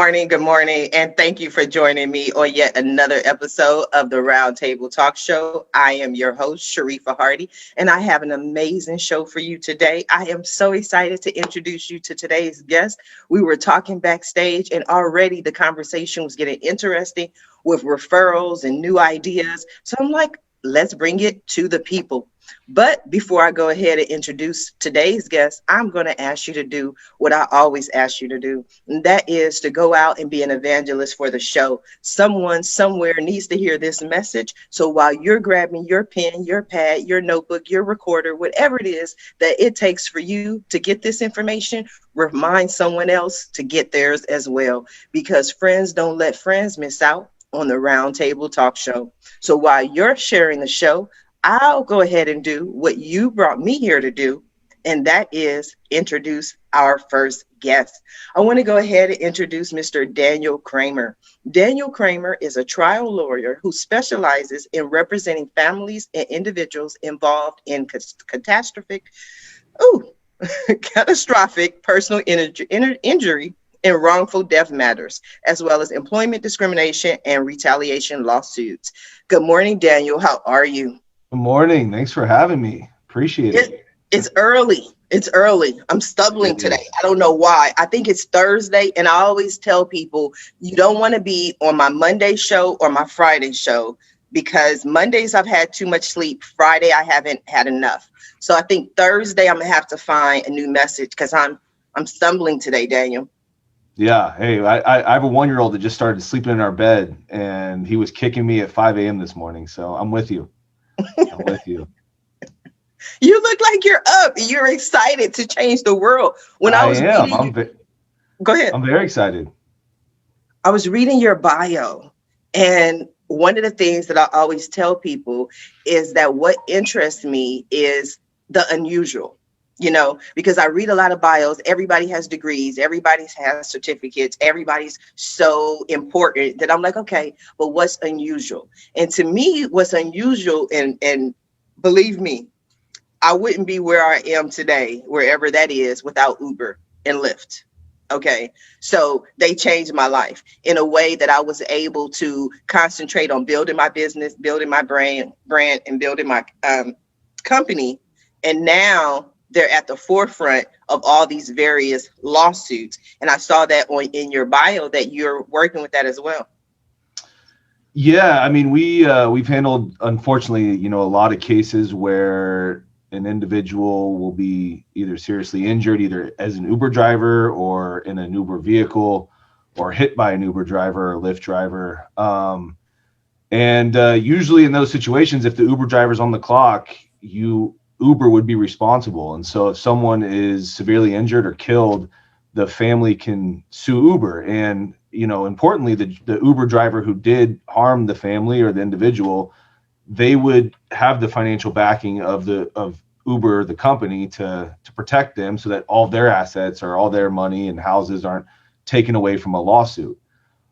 Good morning, and thank you for joining me on yet another episode of the Roundtable Talk Show. I am your host, Sharifa Hardy, and I have an amazing show for you today. I am so excited to introduce you to today's guest. We were talking backstage, and already the conversation was getting interesting with referrals and new ideas. So I'm like, let's bring it to the people. But before I go ahead and introduce today's guest, I'm going to ask you to do what I always ask you to do. And that is to go out and be an evangelist for the show. Someone somewhere needs to hear this message. So while you're grabbing your pen, your pad, your notebook, your recorder, whatever it is that it takes for you to get this information, remind someone else to get theirs as well. Because friends don't let friends miss out on the Roundtable Talk Show. So while you're sharing the show, I'll go ahead and do what you brought me here to do, and that is introduce our first guest. I want to go ahead and introduce Mr. Daniel Kramer. Daniel Kramer is a trial lawyer who specializes in representing families and individuals involved in catastrophic personal injury and wrongful death matters, as well as employment discrimination and retaliation lawsuits. Good morning, Daniel. How are you? Good morning. Thanks for having me. Appreciate it. It's early. I'm stumbling today. I don't know why. I think it's Thursday, and I always tell people you don't want to be on my Monday show or my Friday show, because Mondays I've had too much sleep. Friday I haven't had enough. So I think Thursday I'm gonna have to find a new message, because I'm stumbling today, Daniel. Yeah. Hey, I have a 1-year-old that just started sleeping in our bed, and he was kicking me at 5 a.m. this morning. So I'm with you. I'm with you. You look like you're up. You're excited to change the world. Go ahead. I'm very excited. I was reading your bio, and one of the things that I always tell people is that what interests me is the unusual, because I read a lot of bios. Everybody has degrees. Everybody has certificates. Everybody's so important that I'm like, okay, but what's unusual? And to me, what's unusual, and believe me, I wouldn't be where I am today, wherever that is, without Uber and Lyft. Okay. So they changed my life in a way that I was able to concentrate on building my business, building my brand, and building my company. And now they're at the forefront of all these various lawsuits. And I saw that in your bio that you're working with that as well. Yeah. I mean, we've handled, unfortunately, a lot of cases where an individual will be either seriously injured, either as an Uber driver or in an Uber vehicle, or hit by an Uber driver or Lyft driver. And usually in those situations, if the Uber driver's on the clock, Uber would be responsible. And so if someone is severely injured or killed, the family can sue Uber. And, importantly, the Uber driver who did harm the family or the individual, they would have the financial backing of Uber, the company, to protect them, so that all their assets or all their money and houses aren't taken away from a lawsuit.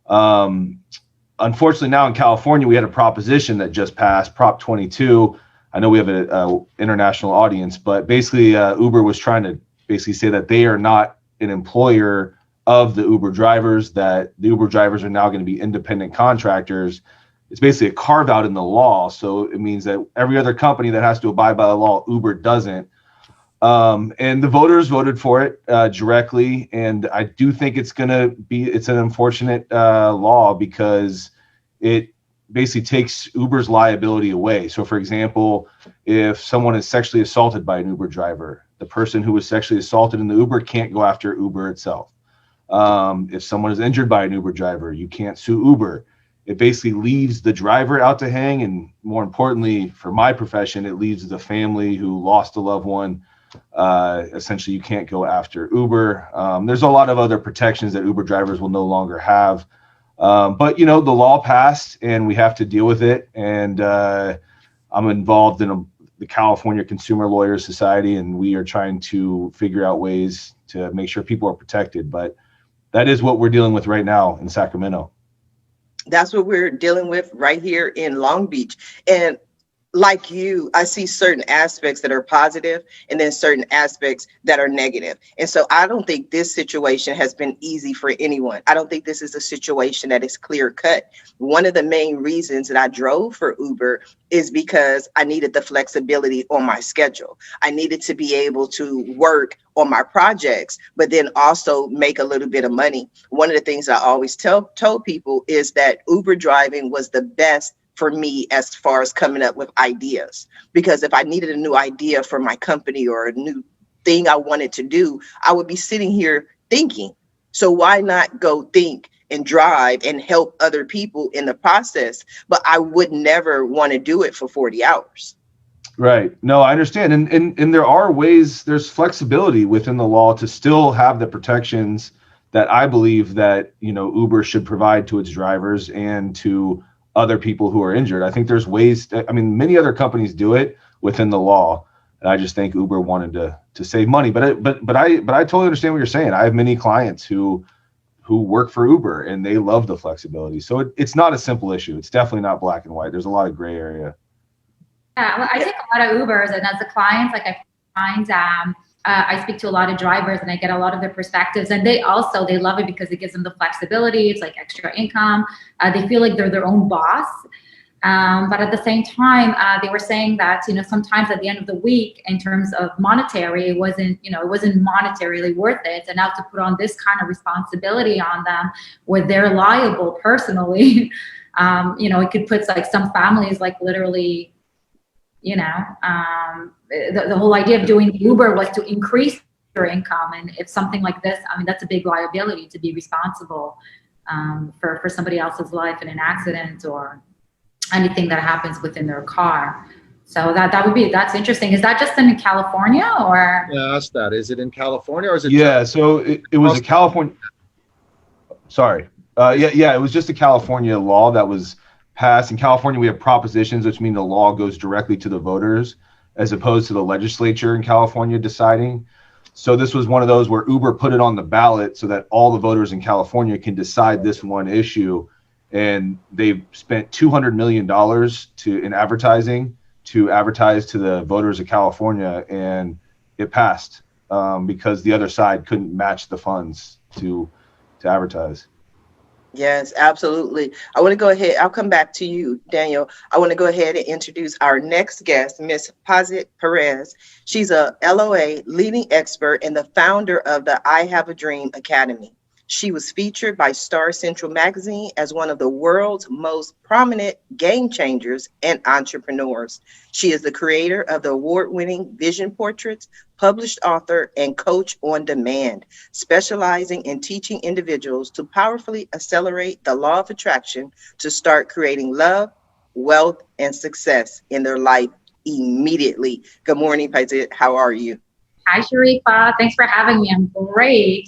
Unfortunately, now in California, we had a proposition that just passed, Prop 22. I know we have an international audience, but basically Uber was trying to basically say that they are not an employer of the Uber drivers, that the Uber drivers are now going to be independent contractors. It's basically a carve out in the law. So it means that every other company that has to abide by the law, Uber doesn't. And the voters voted for it directly. And I do think it's an unfortunate law, because it basically takes Uber's liability away. So for example, if someone is sexually assaulted by an Uber driver, the person who was sexually assaulted in the Uber can't go after Uber itself. If someone is injured by an Uber driver, you can't sue Uber. It basically leaves the driver out to hang. And more importantly, for my profession, it leaves the family who lost a loved one. Essentially, you can't go after Uber. There's a lot of other protections that Uber drivers will no longer have. But, the law passed and we have to deal with it. And I'm involved in the California Consumer Lawyers Society, and we are trying to figure out ways to make sure people are protected. But that is what we're dealing with right now in Sacramento. That's what we're dealing with right here in Long Beach. And like you, I see certain aspects that are positive and then certain aspects that are negative. And so I don't think this situation has been easy for anyone. I don't think this is a situation that is clear cut. One of the main reasons that I drove for Uber is because I needed the flexibility on my schedule. I needed to be able to work on my projects, but then also make a little bit of money. One of the things I always told people is that Uber driving was the best for me as far as coming up with ideas. Because if I needed a new idea for my company or a new thing I wanted to do, I would be sitting here thinking. So why not go think and drive and help other people in the process? But I would never want to do it for 40 hours. Right. No, I understand. And there are ways, there's flexibility within the law to still have the protections that I believe that, Uber should provide to its drivers and to other people who are injured. I think there's ways, many other companies do it within the law. And I just think Uber wanted to save money. But I totally understand what you're saying. I have many clients who work for Uber and they love the flexibility. So it's not a simple issue. It's definitely not black and white. There's a lot of gray area. Yeah, well, I take a lot of Ubers, and as a client, like I speak to a lot of drivers and I get a lot of their perspectives, and they love it because it gives them the flexibility. It's like extra income. They feel like they're their own boss. But at the same time, they were saying that, sometimes at the end of the week, in terms of monetary, it wasn't monetarily worth it. And now to put on this kind of responsibility on them where they're liable personally, it could put like some families like literally, the whole idea of doing Uber was to increase their income. And if something like this, that's a big liability to be responsible for somebody else's life in an accident or anything that happens within their car. So that's interesting. Is that just in California or? Yeah, that's that. Is it in California or is it? Yeah, so it was a California. Sorry. It was just a California law that was passed. In California, we have propositions, which mean the law goes directly to the voters as opposed to the legislature in California deciding. So this was one of those where Uber put it on the ballot so that all the voters in California can decide this one issue. And they've spent $200 million in advertising to advertise to the voters of California, and it passed because the other side couldn't match the funds to advertise. Yes, absolutely. I want to go ahead. I'll come back to you, Daniel. I want to go ahead and introduce our next guest, Miss Pazit Perez. She's a LOA Leading Expert and the founder of the I Have a Dream Academy. She was featured by StarCentral Magazine as one of the world's most prominent game changers and entrepreneurs. She is the creator of the award-winning Vision Portraits, published author, and coach on demand, specializing in teaching individuals to powerfully accelerate the law of attraction to start creating love, wealth, and success in their life immediately. Good morning, Pazit. How are you? Hi, Sharifa. Thanks for having me. I'm great.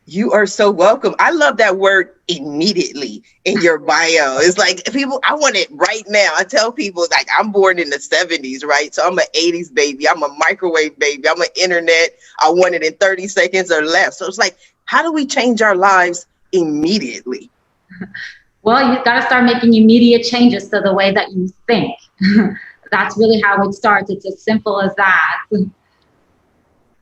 You are so welcome. I love that word immediately in your bio. It's like people, I want it right now. I tell people like I'm born in the 70s, right? So I'm an 80s baby. I'm a microwave baby. I'm an internet. I want it in 30 seconds or less. So it's like, how do we change our lives immediately? Well, you've got to start making immediate changes to the way that you think. That's really how it starts. It's as simple as that.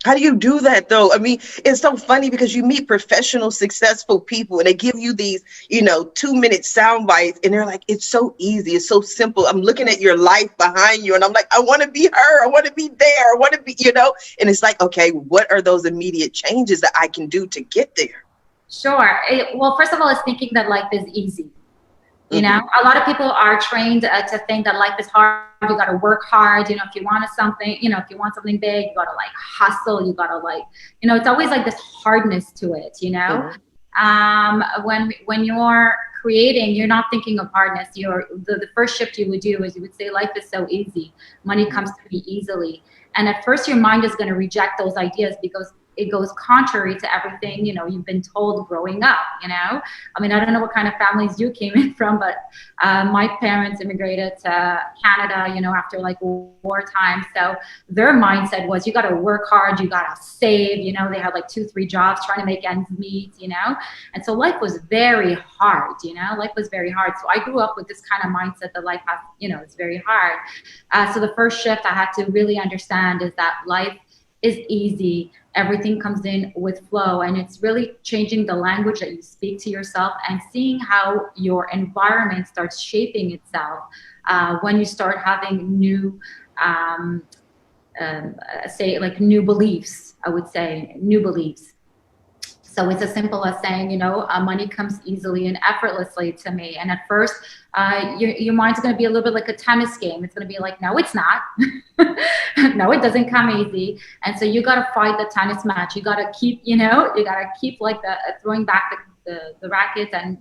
How do you do that though? It's so funny because you meet professional, successful people and they give you these, 2-minute sound bites and they're like, it's so easy. It's so simple. I'm looking at your life behind you and I'm like, I want to be her. I want to be there. I want to be, and it's like, okay, what are those immediate changes that I can do to get there? Sure. Well, first of all, it's thinking that life is easy. A lot of people are trained to think that life is hard. You got to work hard. If you want something, if you want something big, you got to hustle. You got to it's always like this hardness to it, When you're creating, you're not thinking of hardness. The first shift you would do is you would say life is so easy. Money comes to me easily. And at first your mind is going to reject those ideas because it goes contrary to everything, you've been told growing up, I mean, I don't know what kind of families you came in from, but my parents immigrated to Canada, after like wartime. So their mindset was, you got to work hard, you got to save, they had like 2-3 jobs trying to make ends meet, and so life was very hard, life was very hard. So I grew up with this kind of mindset that life has, it's very hard. So the first shift I had to really understand is that life is easy. Everything comes in with flow, and it's really changing the language that you speak to yourself and seeing how your environment starts shaping itself when you start having new, new beliefs, I would say, new beliefs. So it's as simple as saying, money comes easily and effortlessly to me. And at first, your mind's going to be a little bit like a tennis game. It's going to be like, no, it's not. No, it doesn't come easy. And so you got to fight the tennis match. You got to keep, like throwing back the rackets and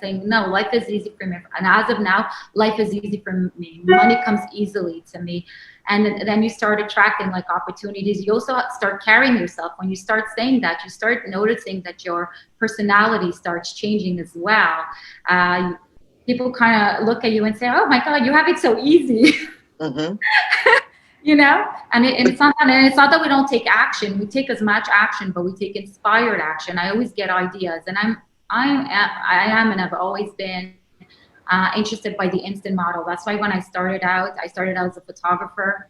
saying, no, life is easy for me. And as of now, life is easy for me. Money comes easily to me. And then you start attracting like opportunities. You also start carrying yourself. When you start saying that, you start noticing that your personality starts changing as well. People kind of look at you and say, oh my God, you have it so easy. Mm-hmm. And it's not that we don't take action. We take as much action, but we take inspired action. I always get ideas, and I am and I've always been interested by the instant model. That's why when I started out as a photographer,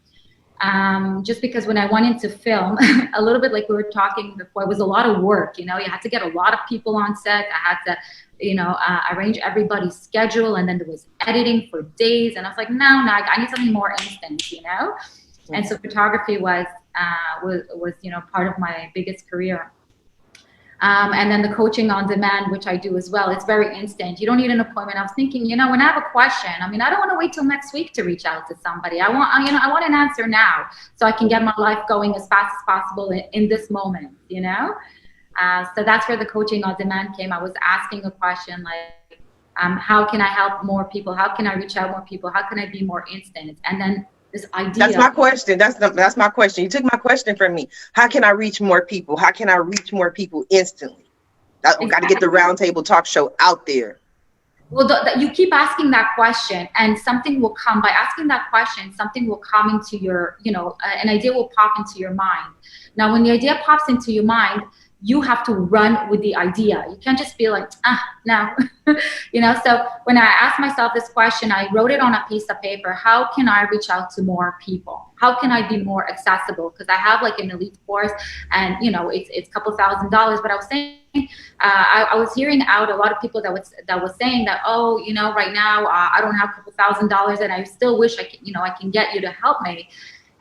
just because when I went into film, a little bit like we were talking before, it was a lot of work. You had to get a lot of people on set. I had to, arrange everybody's schedule, and then there was editing for days. And I was like, no, I need something more instant, And so photography was part of my biggest career. And then the coaching on demand, which I do as well, it's very instant. You don't need an appointment. I was thinking, when I have a question, I mean, I don't want to wait till next week to reach out to somebody. I want an answer now, so I can get my life going as fast as possible in this moment, So that's where the coaching on demand came. I was asking a question like, how can I help more people? How can I reach out more people? How can I be more instant? And then this idea. That's my question. That's my question. You took my question from me. How can I reach more people? How can I reach more people instantly? I've got to get the Roundtable Talk Show out there. Well, you keep asking that question, and something will come. By asking that question, something will come into your, an idea will pop into your mind. Now, when the idea pops into your mind, you have to run with the idea. You can't just be like, no. So when I asked myself this question, I wrote it on a piece of paper. How can I reach out to more people? How can I be more accessible? Because I have like an elite course, and it's a couple $1,000. But I was saying, I was hearing out a lot of people that was saying that, right now I don't have a couple $1,000, and I still wish I can get you to help me.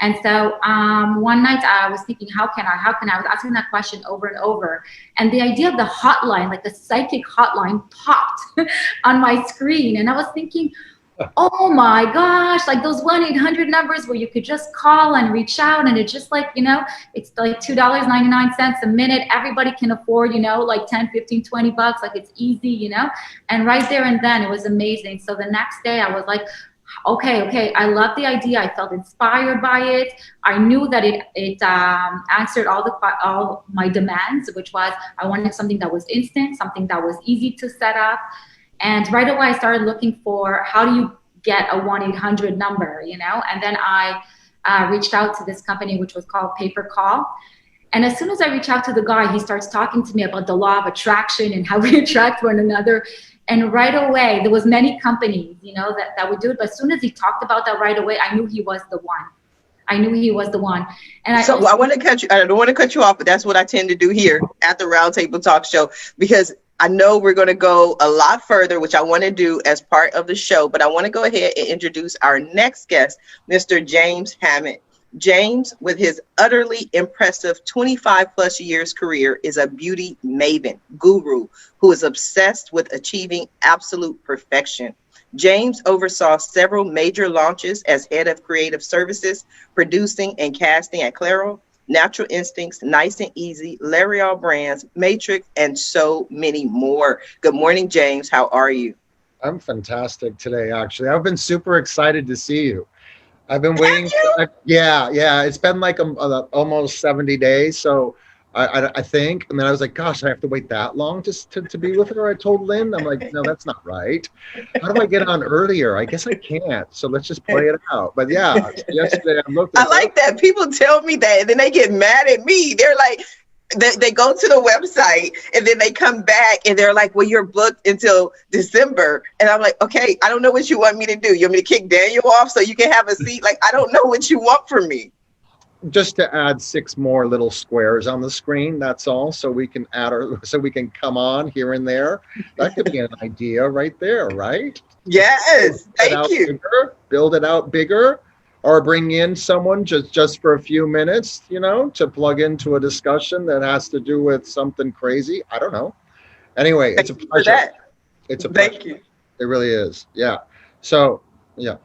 And so one night I was thinking, how can I? I was asking that question over and over. And the idea of the hotline, like the psychic hotline, popped on my screen. And I was thinking, oh my gosh, like those 1-800 numbers where you could just call and reach out. And it's just like, it's like $2.99 a minute. Everybody can afford, like 10, 15, 20 bucks. Like it's easy, And right there and then it was amazing. So the next day I was like, okay, I love the idea. I felt inspired by it. I knew that it answered all my demands, which was I wanted something that was instant, something that was easy to set up. And right away I started looking for how do you get a 1-800 number, And then I reached out to this company, which was called Pay-Per-Call. And as soon as I reach out to the guy, he starts talking to me about the law of attraction and how we attract one another. And right away, there was many companies, that would do it. But as soon as he talked about that right away, I knew he was the one. And I don't want to cut you off, but that's what I tend to do here at the Roundtable Talk Show, because I know we're going to go a lot further, which I want to do as part of the show. But I want to go ahead and introduce our next guest, Mr. James Hammett. James, with his utterly impressive 25 plus years career, is a beauty maven guru who is obsessed with achieving absolute perfection. James oversaw several major launches as head of creative services, producing and casting at Clairol, Natural Instincts, Nice and Easy, L'Oreal Brands, Matrix, and so many more. Good morning, James. How are you? I'm fantastic today, actually. I've been super excited to see you. I've been waiting. Yeah. It's been like almost 70 days. So I think. And then I was like, gosh, I have to wait that long to be with her. I told Lynn, I'm like, no, that's not right. How do I get on earlier? I guess I can't. So let's just play it out. But yeah, yesterday I looked. I like that. People tell me that, and then they get mad at me. They're like, they go to the website, and then they come back, and they're like, well, you're booked until December. And I'm like, okay, I don't know what you want me to do. You want me to kick Daniel off so you can have a seat? Like, I don't know what you want from me. Just to add 6 more little squares on the screen, that's all. So we can so we can come on here and there. That could be an idea right there, right? Yes, thank you. Bigger, build it out bigger, or bring in someone just for a few minutes, to plug into a discussion that has to do with something crazy. I don't know. Anyway, it's a pleasure. It's a pleasure. Thank you. It really is. Yeah. So, yeah.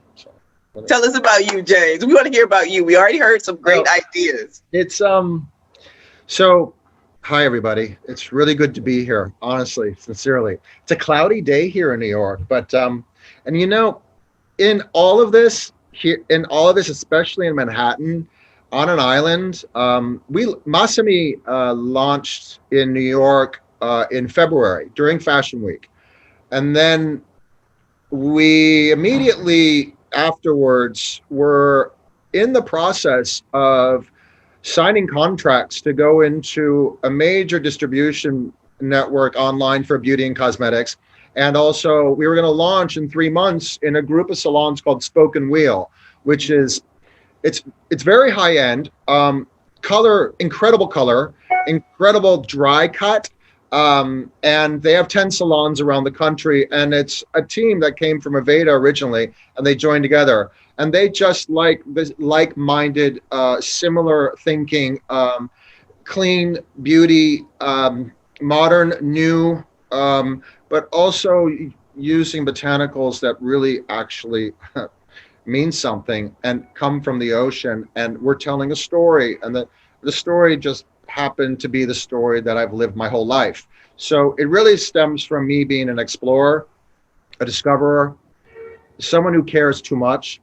Tell us about you, James. We want to hear about you. We already heard some great ideas. It's so hi everybody. It's really good to be here, honestly, sincerely. It's a cloudy day here in New York, but and in all of this, especially in Manhattan, on an island, MASAMI launched in New York in February during Fashion Week. And then we immediately afterwards were in the process of signing contracts to go into a major distribution network online for beauty and cosmetics. And also we were going to launch in 3 months in a group of salons called Spoken Wheel, which is, it's very high end, incredible color, incredible dry cut. And they have 10 salons around the country, and it's a team that came from Aveda originally, and they joined together, and they just like this like-minded, similar thinking, clean beauty, modern, new, but also using botanicals that really actually mean something and come from the ocean. And we're telling a story, and the story just happened to be the story that I've lived my whole life. So it really stems from me being an explorer, a discoverer, someone who cares too much.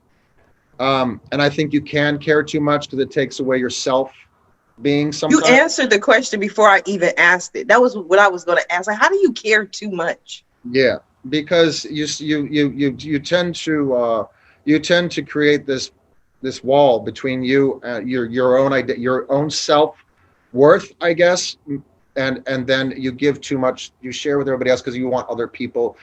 And I think you can care too much because it takes away yourself being sometimes. You answered the question before I even asked it. That was what I was going to ask. Like, how do you care too much? Yeah, because you tend to create this wall between you and your own idea, your own self-worth, I guess, and then you give too much, you share with everybody else because you want other people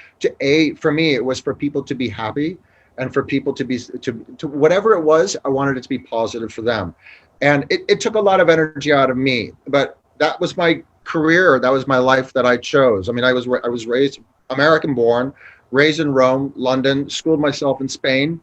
for me it was for people to be happy, and for people to be to whatever it was, I wanted it to be positive for them. And it took a lot of energy out of me, but that was my career, that was my life that I chose. I mean, I was raised American born, raised in Rome, London, schooled myself in Spain.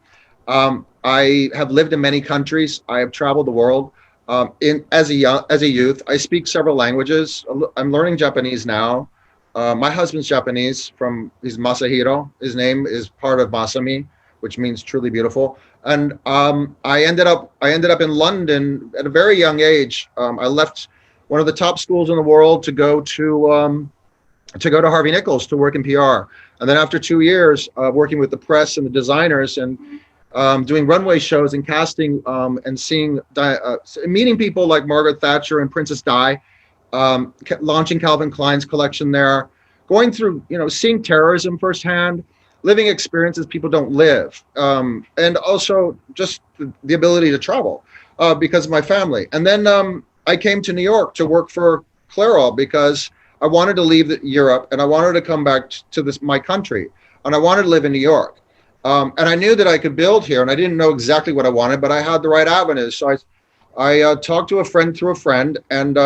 I have lived in many countries. I have traveled the world. As a youth, I speak several languages. I'm learning Japanese now. My husband's Japanese. He's Masahiro. His name is part of MASAMI, which means truly beautiful. And I ended up in London at a very young age. I left one of the top schools in the world to go to Harvey Nichols to work in PR. And then after 2 years working with the press and the designers and doing runway shows and casting and meeting people like Margaret Thatcher and Princess Di, launching Calvin Klein's collection there, going through, seeing terrorism firsthand, living experiences people don't live, and also just the ability to travel because of my family. And then I came to New York to work for Clairol because I wanted to leave Europe and I wanted to come back to my country, and I wanted to live in New York. And I knew that I could build here, and I didn't know exactly what I wanted, but I had the right avenues. So I talked to a friend through a friend, and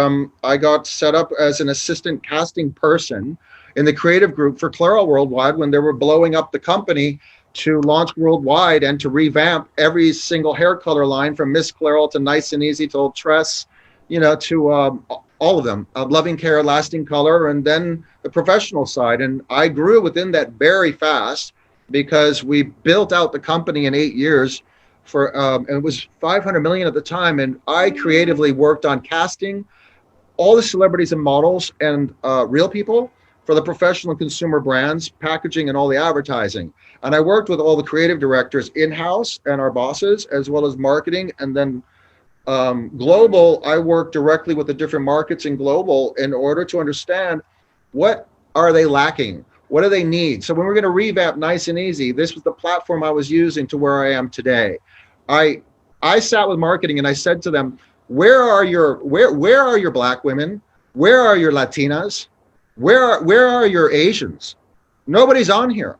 I got set up as an assistant casting person in the creative group for Clairol Worldwide when they were blowing up the company to launch worldwide and to revamp every single hair color line from Miss Clairol to Nice and Easy to Old Tress, to all of them, Loving Care, Lasting Color, and then the professional side. And I grew within that very fast, because we built out the company in 8 years and it was 500 million at the time. And I creatively worked on casting all the celebrities and models and real people for the professional and consumer brands, packaging, and all the advertising. And I worked with all the creative directors in-house and our bosses, as well as marketing, and then Global, I work directly with the different markets in global in order to understand what are they lacking? What do they need? So when we're going to revamp Nice and Easy, this was the platform I was using to where I am today. I sat with marketing and I said to them, where are your Black women? Where are your Latinas? Where are your Asians? Nobody's on here.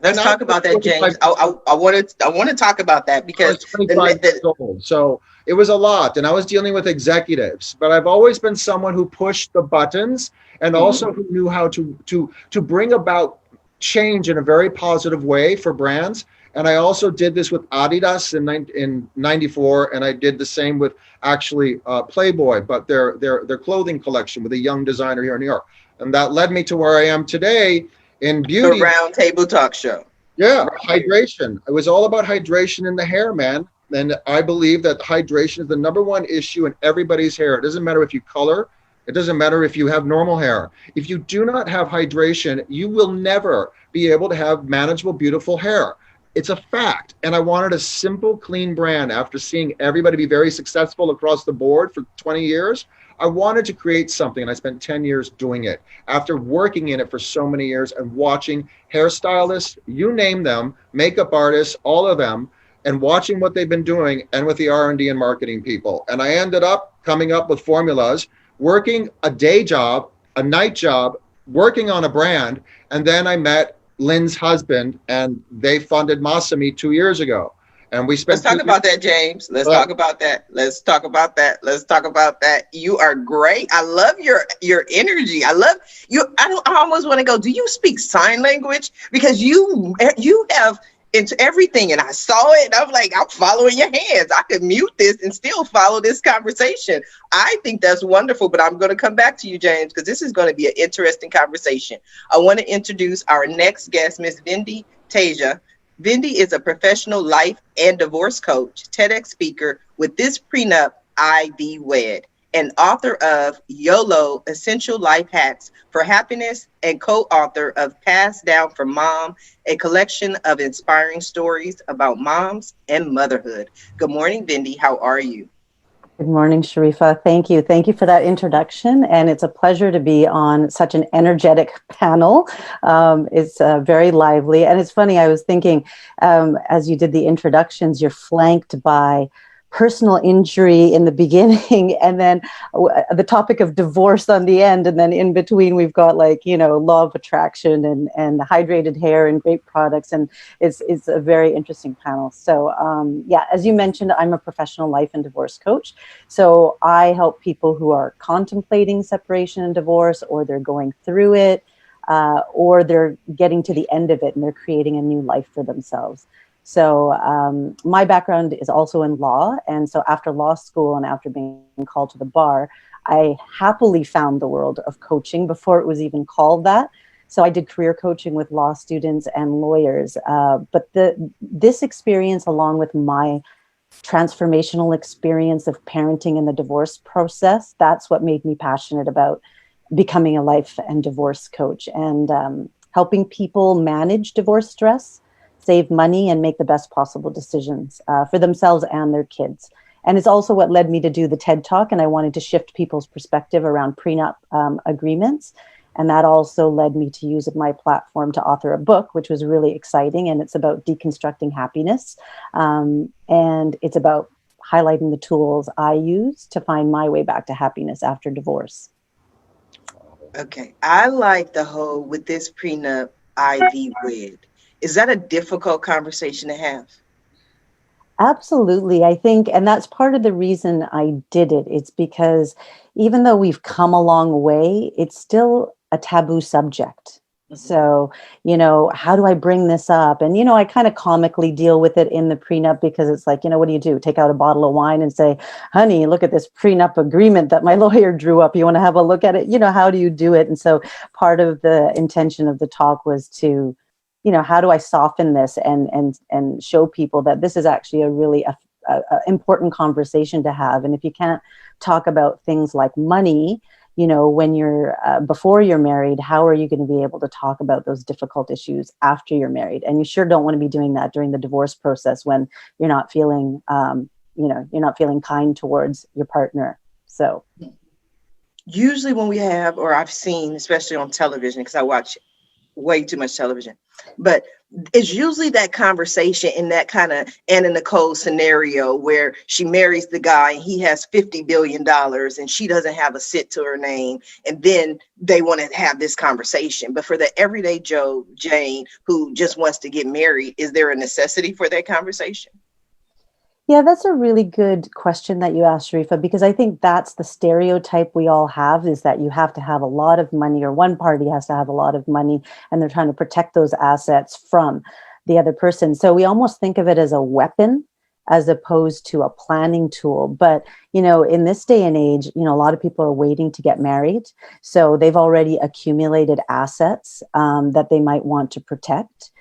Let's talk about that, James. I want to talk about that because 25 years old. So it was a lot, and I was dealing with executives. But I've always been someone who pushed the buttons and also who knew how to bring about change in a very positive way for brands. And I also did this with Adidas in '94, and I did the same with actually Playboy, but their clothing collection with a young designer here in New York. And that led me to where I am today in beauty. The Round Table Talk Show. Yeah, hydration. It was all about hydration in the hair, man. And I believe that hydration is the number one issue in everybody's hair. It doesn't matter if you color. It doesn't matter if you have normal hair. If you do not have hydration, you will never be able to have manageable, beautiful hair. It's a fact. And I wanted a simple, clean brand. After seeing everybody be very successful across the board for 20 years, I wanted to create something, and I spent 10 years doing it. After working in it for so many years and watching hairstylists, you name them, makeup artists, all of them, and watching what they've been doing, and with the R&D and marketing people. And I ended up coming up with formulas, working a day job, a night job, working on a brand, and then I met Lynn's husband, and they funded MASAMI 2 years ago. And we spent. Let's talk about that, James. Let's talk about that. Let's talk about that. Let's talk about that. You are great. I love your energy. I love you. I almost want to go. Do you speak sign language? Because you have into everything, and I saw it. And I'm like, I'm following your hands. I could mute this and still follow this conversation. I think that's wonderful. But I'm going to come back to you, James, because this is going to be an interesting conversation. I want to introduce our next guest, Miss Vindy Teja. Vindy is a professional life and divorce coach, TEDx speaker with This Prenup, I Be Wed, and author of YOLO, Essential Life Hacks for Happiness, and co-author of Passed Down from Mom, a collection of inspiring stories about moms and motherhood. Good morning, Vindy. How are you? Good morning, Sharifa. Thank you. Thank you for that introduction. And it's a pleasure to be on such an energetic panel. It's very lively. And it's funny, I was thinking, as you did the introductions, you're flanked by personal injury in the beginning, and then the topic of divorce on the end. And then in between, we've got law of attraction and hydrated hair and great products. And it's a very interesting panel. So as you mentioned, I'm a professional life and divorce coach. So I help people who are contemplating separation and divorce, or they're going through it, or they're getting to the end of it and they're creating a new life for themselves. So my background is also in law. And so after law school and after being called to the bar, I happily found the world of coaching before it was even called that. So I did career coaching with law students and lawyers. But this experience, along with my transformational experience of parenting in the divorce process, that's what made me passionate about becoming a life and divorce coach and helping people manage divorce stress, save money, and make the best possible decisions for themselves and their kids. And it's also what led me to do the TED Talk, and I wanted to shift people's perspective around prenup agreements. And that also led me to use my platform to author a book, which was really exciting. And it's about deconstructing happiness. And it's about highlighting the tools I use to find my way back to happiness after divorce. Okay. I like the whole with this prenup, I be wed. Is that a difficult conversation to have? Absolutely. I think, and that's part of the reason I did it. It's because even though we've come a long way, it's still a taboo subject. Mm-hmm. So, how do I bring this up? And, I kind of comically deal with it in the prenup because it's like, what do? Take out a bottle of wine and say, honey, look at this prenup agreement that my lawyer drew up. You want to have a look at it? How do you do it? And so part of the intention of the talk was to, how do I soften this and show people that this is actually a really important conversation to have. And if you can't talk about things like money, when you're before you're married, how are you going to be able to talk about those difficult issues after you're married? And you sure don't want to be doing that during the divorce process when you're not feeling you're not feeling kind towards your partner. So Usually when we have, or I've seen, especially on television, because I watch way too much television, but it's usually that conversation in that kind of Anna Nicole scenario where she marries the guy and he has $50 billion and she doesn't have a cent to her name. And then they want to have this conversation. But for the everyday Joe, Jane, who just wants to get married, is there a necessity for that conversation? Yeah, that's a really good question that you asked, Sharifa, because I think that's the stereotype we all have, is that you have to have a lot of money, or one party has to have a lot of money, and they're trying to protect those assets from the other person. So we almost think of it as a weapon as opposed to a planning tool. But, in this day and age, a lot of people are waiting to get married. So they've already accumulated assets that they might want to protect.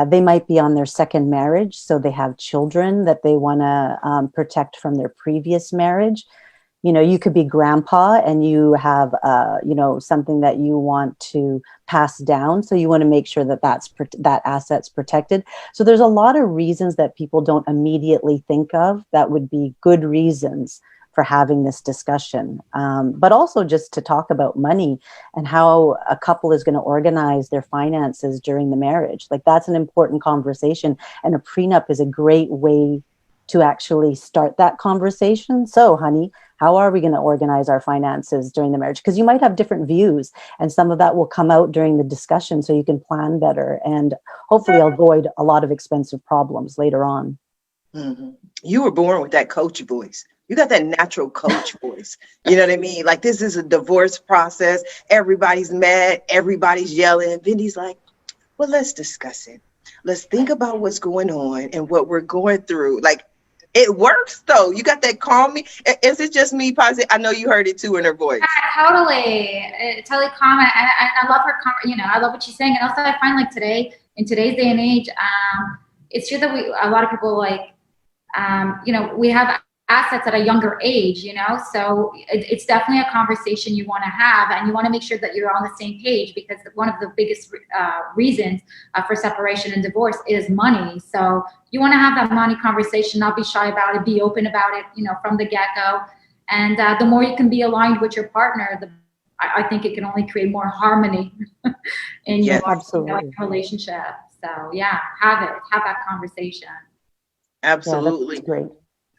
They might be on their second marriage, so they have children that they want to protect from their previous marriage. You could be grandpa and you have, something that you want to pass down. So you want to make sure that that asset's protected. So there's a lot of reasons that people don't immediately think of that would be good reasons for having this discussion, but also just to talk about money and how a couple is going to organize their finances during the marriage. Like, that's an important conversation, and a prenup is a great way to actually start that conversation. So, honey, how are we going to organize our finances during the marriage? Because you might have different views, and some of that will come out during the discussion, so you can plan better and hopefully avoid a lot of expensive problems later on. Mm-hmm. You were born with that coach voice. You got that natural coach voice. You know what I mean? Like, this is a divorce process. Everybody's mad. Everybody's yelling. Vindy's like, well, let's discuss it. Let's think about what's going on and what we're going through. Like, it works, though. You got that calming. Is it just me, Pazit? I know you heard it, too, in her voice. Yeah, totally calm. And I love her, I love what she's saying. And also, I find, like, in today's day and age, it's true that a lot of people, like, we have assets at a younger age, so it's definitely a conversation you want to have, and you want to make sure that you're on the same page, because one of the biggest reasons for separation and divorce is money. So you want to have that money conversation, not be shy about it, be open about it, from the get-go. And the more you can be aligned with your partner, I think it can only create more harmony in your relationship. So yeah, have that conversation. Absolutely. Yeah, that's great.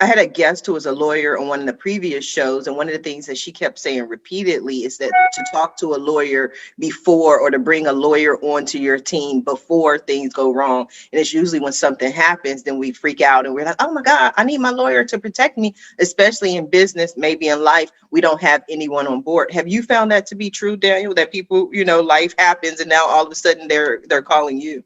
I had a guest who was a lawyer on one of the previous shows, and one of the things that she kept saying repeatedly is that to talk to a lawyer before, or to bring a lawyer onto your team before things go wrong. And it's usually when something happens, then we freak out and we're like, oh my God, I need my lawyer to protect me, especially in business, maybe in life, we don't have anyone on board. Have you found that to be true, Daniel, that people, life happens and now all of a sudden they're calling you?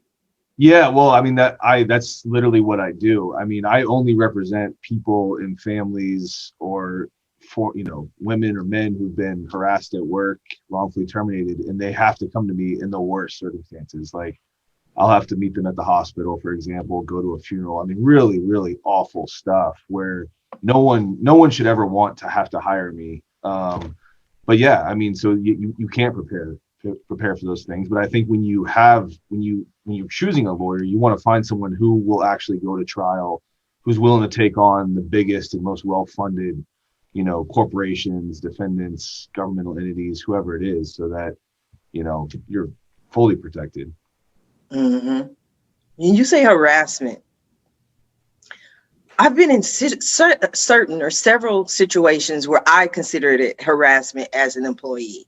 Yeah, well, I mean, that's literally what I do. I mean, I only represent people in families, or for, women or men who've been harassed at work, wrongfully terminated, and they have to come to me in the worst circumstances. Like, I'll have to meet them at the hospital, for example, go to a funeral. I mean, really, really awful stuff where no one should ever want to have to hire me. But yeah, I mean, so you can't prepare for those things. But I think when you're choosing a lawyer, you want to find someone who will actually go to trial, who's willing to take on the biggest and most well-funded, corporations, defendants, governmental entities, whoever it is, so that, you're fully protected. Mm-hmm. You say harassment. I've been in certain or several situations where I considered it harassment as an employee,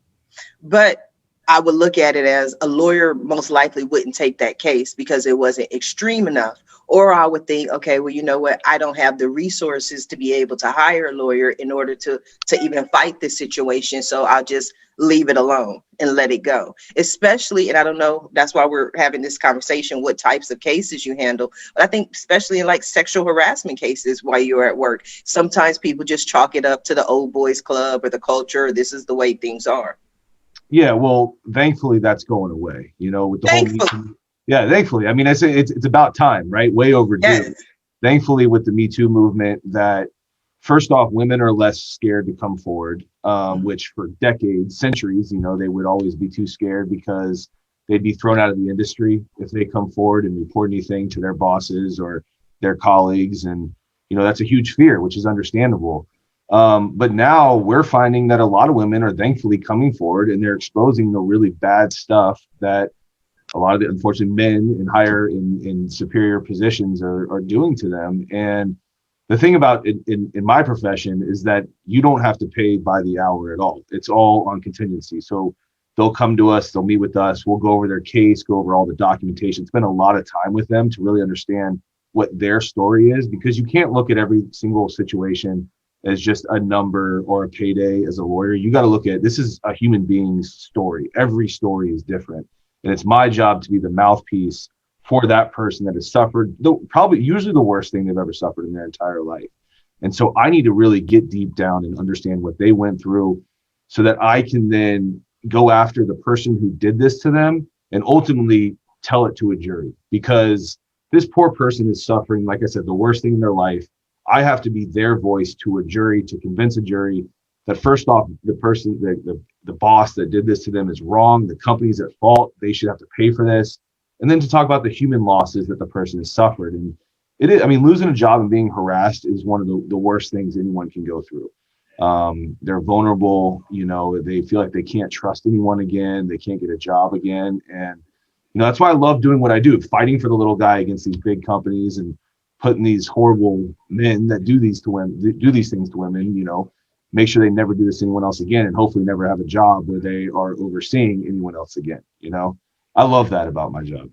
but I would look at it as a lawyer most likely wouldn't take that case because it wasn't extreme enough. Or I would think, okay, well, you know what? I don't have the resources to be able to hire a lawyer in order to even fight this situation. So I'll just leave it alone and let it go. Especially, and I don't know, that's why we're having this conversation, what types of cases you handle. But I think especially in like sexual harassment cases while you're at work, sometimes people just chalk it up to the old boys club or the culture, or this is the way things are. Yeah, well, thankfully that's going away, with the whole yeah, thankfully. I mean, I say it's about time, right? Way overdue. Yes. Thankfully, with the Me Too movement, that first off, women are less scared to come forward, which for decades, centuries, they would always be too scared because they'd be thrown out of the industry if they come forward and report anything to their bosses or their colleagues. And, that's a huge fear, which is understandable. But now we're finding that a lot of women are thankfully coming forward, and they're exposing the really bad stuff that a lot of the unfortunate men in superior positions are doing to them. And the thing about it in my profession is that you don't have to pay by the hour at all. It's all on contingency. So they'll come to us, they'll meet with us, we'll go over their case, go over all the documentation, spend a lot of time with them to really understand what their story is, because you can't look at every single situation as just a number or a payday as a lawyer. You got to look at, this is a human being's story. Every story is different. And it's my job to be the mouthpiece for that person that has suffered usually the worst thing they've ever suffered in their entire life. And so I need to really get deep down and understand what they went through so that I can then go after the person who did this to them and ultimately tell it to a jury, because this poor person is suffering, like I said, the worst thing in their life. I have to be their voice to a jury to convince a jury that first off, the person, the boss that did this to them is wrong. The company's at fault. They should have to pay for this. And then to talk about the human losses that the person has suffered. And it is, losing a job and being harassed is one of the worst things anyone can go through. They're vulnerable, they feel like they can't trust anyone again. They can't get a job again. And, that's why I love doing what I do, fighting for the little guy against these big companies and putting these horrible men that do these things to women, make sure they never do this to anyone else again, and hopefully never have a job where they are overseeing anyone else again. I love that about my job.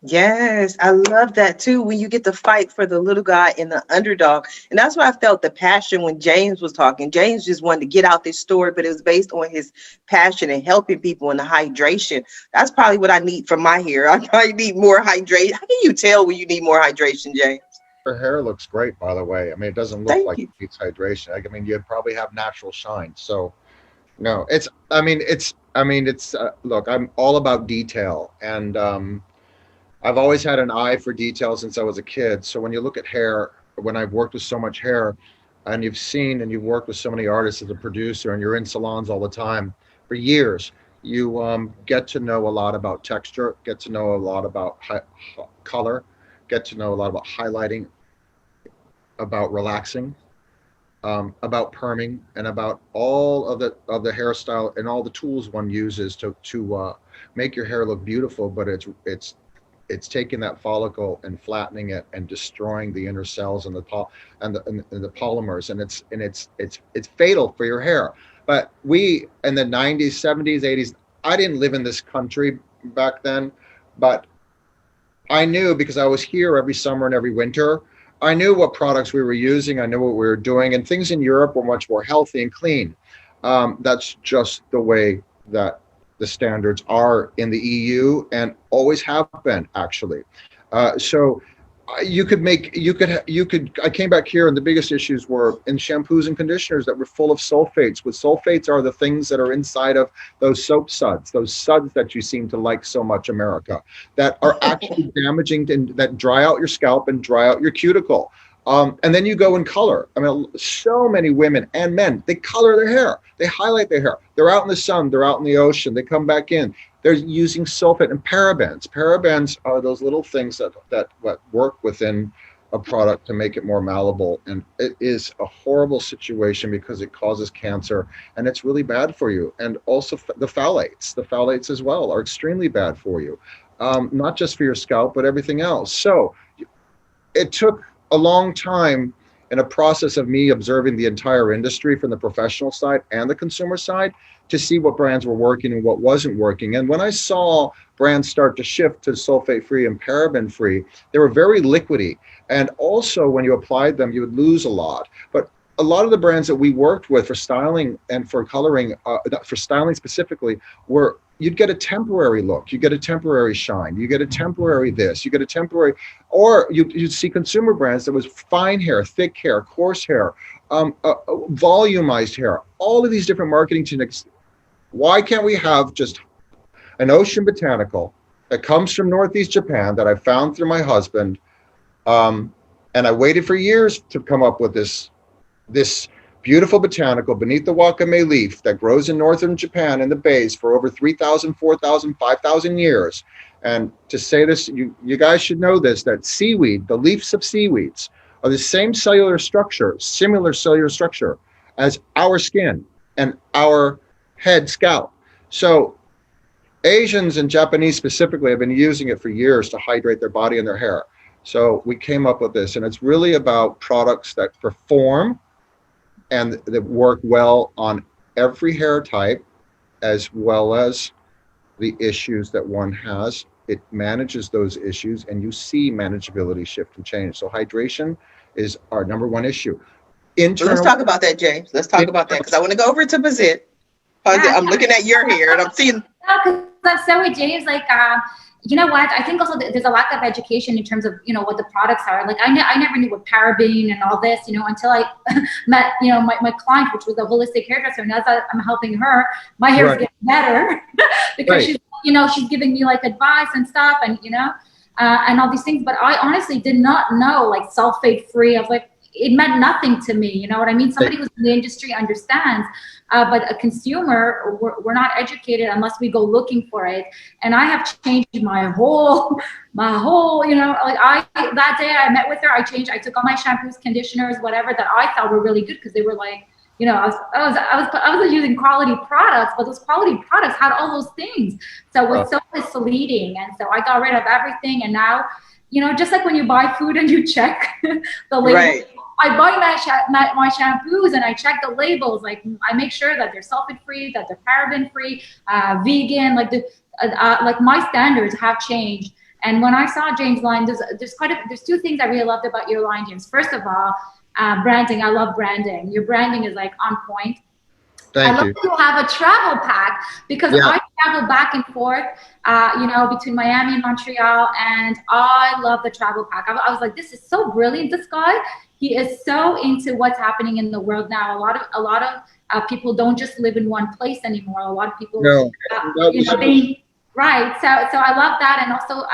Yes, I love that too, when you get to fight for the little guy and the underdog. And that's why I felt the passion when James was talking. James just wanted to get out this story, but it was based on his passion and helping people in the hydration. That's probably what I need for my hair. I probably need more hydration. How can you tell when you need more hydration, James? Her hair looks great, by the way. It doesn't look like it needs hydration. You'd probably have natural shine. So no, look, I'm all about detail, and I've always had an eye for detail since I was a kid. So when you look at hair, when I've worked with so much hair, and you've worked with so many artists as a producer, and you're in salons all the time for years, you get to know a lot about texture, get to know a lot about color, get to know a lot about highlighting, about relaxing, about perming, and about all of the hairstyle and all the tools one uses to make your hair look beautiful. But it's taking that follicle and flattening it and destroying the inner cells and the polymers, and it's fatal for your hair. But we, in the 90s, 70s, 80s, I didn't live in this country back then, but I knew, because I was here every summer and every winter, I knew what products we were using, I knew what we were doing, and things in Europe were much more healthy and clean. That's just the way that the standards are in the EU, and always have been, actually. So I came back here, and the biggest issues were in shampoos and conditioners that were full of sulfates. What sulfates are the things that are inside of those soap suds, those suds that you seem to like so much, America, that are actually damaging, and that dry out your scalp and dry out your cuticle. And then you go and color. So many women and men, they color their hair, they highlight their hair. They're out in the sun, they're out in the ocean, they come back in. They're using sulfate and parabens. Parabens are those little things that work within a product to make it more malleable. And it is a horrible situation because it causes cancer, and it's really bad for you. And also the phthalates as well are extremely bad for you. Not just for your scalp, but everything else. So it took a long time in a process of me observing the entire industry from the professional side and the consumer side to see what brands were working and what wasn't working. And when I saw brands start to shift to sulfate-free and paraben-free, they were very liquidy. And also when you applied them, you would lose a lot. But a lot of the brands that we worked with for styling and for coloring, for styling specifically, were you'd get a temporary look, you get a temporary shine, you get a temporary this, you get a temporary, or you'd see consumer brands that was fine hair, thick hair, coarse hair, volumized hair, all of these different marketing techniques. Why can't we have just an Ocean Botanical that comes from Northeast Japan that I found through my husband, and I waited for years to come up with this beautiful botanical beneath the wakame leaf that grows in northern Japan in the bays for over 3,000, 4,000, 5,000 years. And to say this, you guys should know this, that seaweed, the leaves of seaweeds, are the same cellular structure, similar cellular structure as our skin and our head scalp. So Asians and Japanese specifically have been using it for years to hydrate their body and their hair. So we came up with this, and it's really about products that perform and that work well on every hair type, as well as the issues that one has. It manages those issues, and you see manageability shift and change. So hydration is our number one issue. Let's talk about that, James. Let's talk about that, because I want to go over to Pazit. I'm looking at your hair, and I'm seeing. No, because I'm so with James. Like, you know what? I think also there's a lack of education in terms of, you know, what the products are. Like, I never knew what paraben and all this, you know, until I met, you know, my client, which was a holistic hairdresser. And as I'm helping her, my hair is getting better because she's, you know, she's giving me like advice and stuff, and you know, and all these things. But I honestly did not know like sulfate free. I was like, it meant nothing to me. You know what I mean? Somebody who's in the industry understands, but a consumer, we're not educated unless we go looking for it. And I have changed my whole, you know, like that day I met with her, I took all my shampoos, conditioners, whatever that I thought were really good, because they were like, you know, I was using quality products, but those quality products had all those things. So it was so misleading. And so I got rid of everything. And now, you know, just like when you buy food and you check the label, right. I buy my shampoos and I check the labels. Like, I make sure that they're sulfate free, that they're paraben free, vegan. Like like my standards have changed. And when I saw James' line, there's two things I really loved about your line, James. First of all, branding. I love branding. Your branding is like on point. Thank you. I love that you have a travel pack, because I travel back and forth, you know, between Miami and Montreal, and I love the travel pack. I was like, this is so brilliant. This guy, he is so into what's happening in the world now. A lot of people don't just live in one place anymore. A lot of people, you know, right. So I love that, and also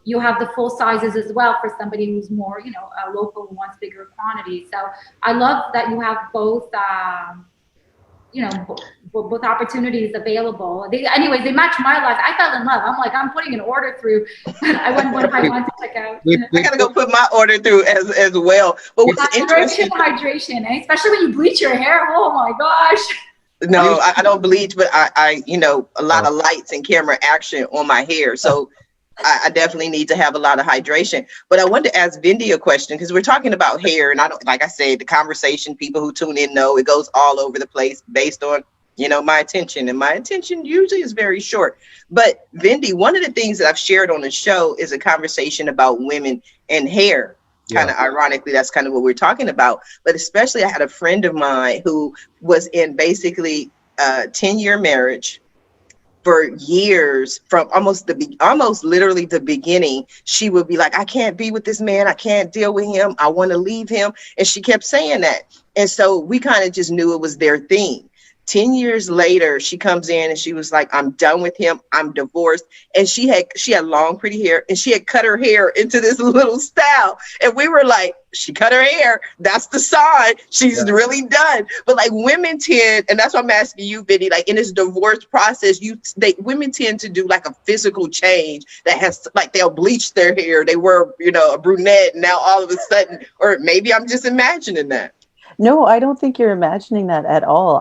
you have the full sizes as well for somebody who's more, you know, local and wants bigger quantities. So I love that you have both. You know, both opportunities available. They match my life. I fell in love. I'm like, I'm putting an order through. I want to check out. I gotta go put my order through as well. But what's interesting? Hydration, especially when you bleach your hair. Oh my gosh. No, I don't bleach, but I you know, a lot of lights and camera action on my hair. So I definitely need to have a lot of hydration. But I wanted to ask Vindy a question, because we're talking about hair, and I don't, like I said, the conversation, people who tune in know it goes all over the place based on, you know, my attention, and my attention usually is very short. But Vindy, one of the things that I've shared on the show is a conversation about women and hair. Kind of ironically, that's kind of what we're talking about. But especially, I had a friend of mine who was in basically a 10-year marriage. For years, from almost literally the beginning, she would be like, I can't be with this man. I can't deal with him. I want to leave him. And she kept saying that. And so we kind of just knew it was their thing. 10 years later, she comes in and she was like, I'm done with him. I'm divorced. And she had long, pretty hair, and she had cut her hair into this little style. And we were like, she cut her hair. That's the sign. She's really done. But like, women tend, and that's why I'm asking you, Vindy, like in this divorce process, women tend to do like a physical change that has, like, they'll bleach their hair. They were, you know, a brunette, and now all of a sudden, or maybe I'm just imagining that. No, I don't think you're imagining that at all.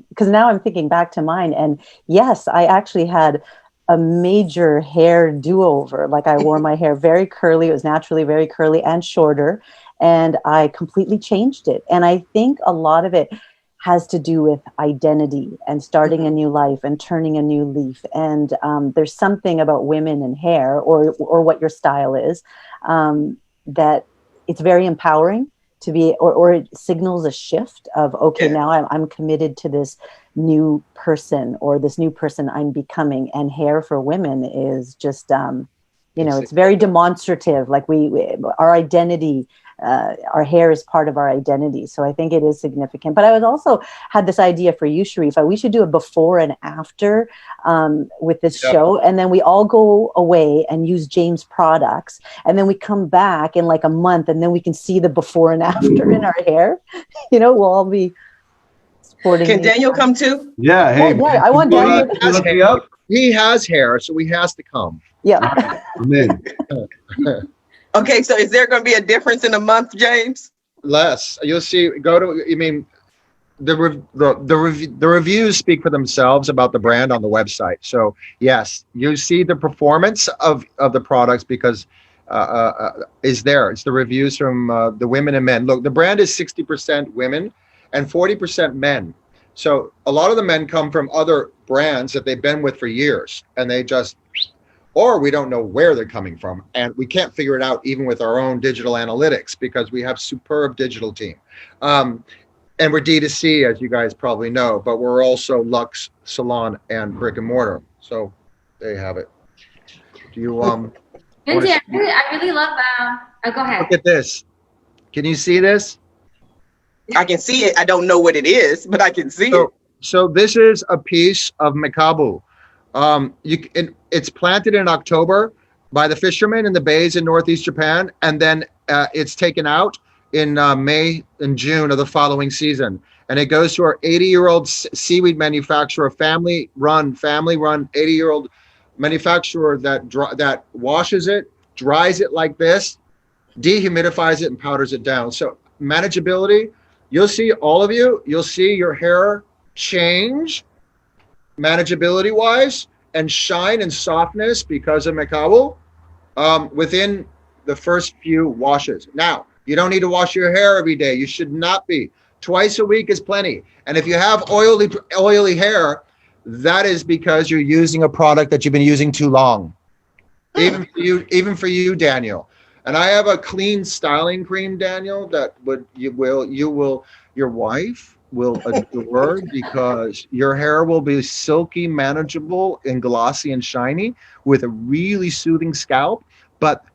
Because now I'm thinking back to mine. And yes, I actually had a major hair do-over. Like, I wore my hair very curly. It was naturally very curly and shorter. And I completely changed it. And I think a lot of it has to do with identity and starting a new life and turning a new leaf. And there's something about women and hair, or what your style is, that it's very empowering. To be, or it signals a shift of, okay, now I'm committed to this new person, or this new person I'm becoming. And hair for women is just, you know, it's very demonstrative. Like our identity, our hair is part of our identity. So I think it is significant. But I was also had this idea for you, Sharifa. We should do a before and after with this show. And then we all go away and use James products. And then we come back in like a month, and then we can see the before and after in our hair. You know, we'll all be sporting. Can Daniel come too? Yeah. Hey, yeah, I want Daniel. He has hair, so he has to come. Yeah. Okay, so is there going to be a difference in a month, James? Less. You'll see. The reviews speak for themselves about the brand on the website. So yes, you see the performance of the products because is there. It's the reviews from the women and men. Look, the brand is 60% women and 40% men. So a lot of the men come from other brands that they've been with for years, and they just, or we don't know where they're coming from, and we can't figure it out even with our own digital analytics because we have superb digital team. And we're D2C, as you guys probably know, but we're also Luxe, Salon, and brick and mortar. So there you have it. Do you Vindy, I really love go ahead. look at this? Can you see this? I can see it. I don't know what it is, but I can see it. So this is a piece of Macabu. It's planted in October by the fishermen in the bays in Northeast Japan, and then it's taken out in May and June of the following season. And it goes to our 80-year-old seaweed manufacturer, family-run 80-year-old manufacturer that washes it, dries it like this, dehumidifies it, and powders it down. So manageability, you'll see you'll see your hair change manageability-wise and shine and softness because of Macabu within the first few washes. Now, you don't need to wash your hair every day. You should not be. Twice a week is plenty. And if you have oily hair, that is because you're using a product that you've been using too long. Even for you, Daniel. And I have a clean styling cream, Daniel, that your wife will adore because your hair will be silky, manageable, and glossy and shiny with a really soothing scalp. But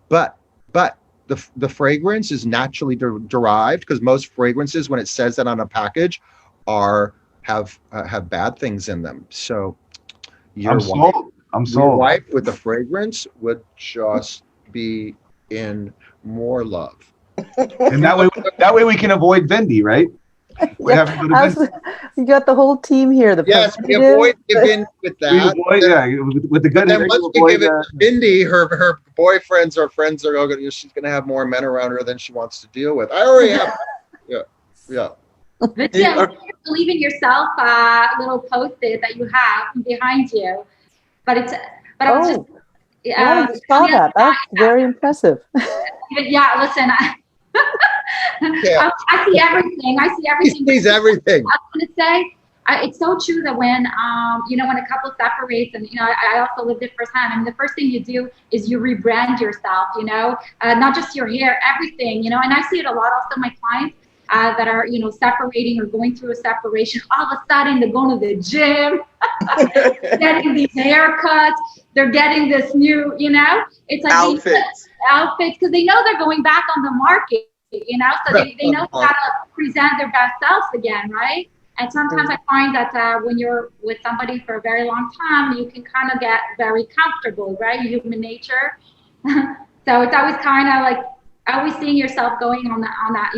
the fragrance is naturally derived because most fragrances, when it says that on a package, have bad things in them. So your wife with the fragrance would just be in more love. And that way we can avoid Vindy, right? You got the whole team here. Yes, we avoid Vindy with that. With the good. Then once we give it to Vindy, her boyfriends or friends are going. She's going to have more men around her than she wants to deal with. I already have. Yeah. Vindy, believe in yourself. Little post-it that you have behind you, but I was just. I saw that. That's very impressive. Yeah, listen. I see everything. He sees everything. I was going to say, it's so true that when when a couple separates, and I also lived it firsthand. I mean, the first thing you do is you rebrand yourself. Not just your hair, everything. And I see it a lot. Also, my clients that are separating or going through a separation, all of a sudden they're going to the gym, getting these haircuts. They're getting this new, it's like outfits because they know they're going back on the market. So they know how to present their best selves again, right? And sometimes I find that when you're with somebody for a very long time, you can kind of get very comfortable, right? Human nature. So it's always kind of like always seeing yourself going on that,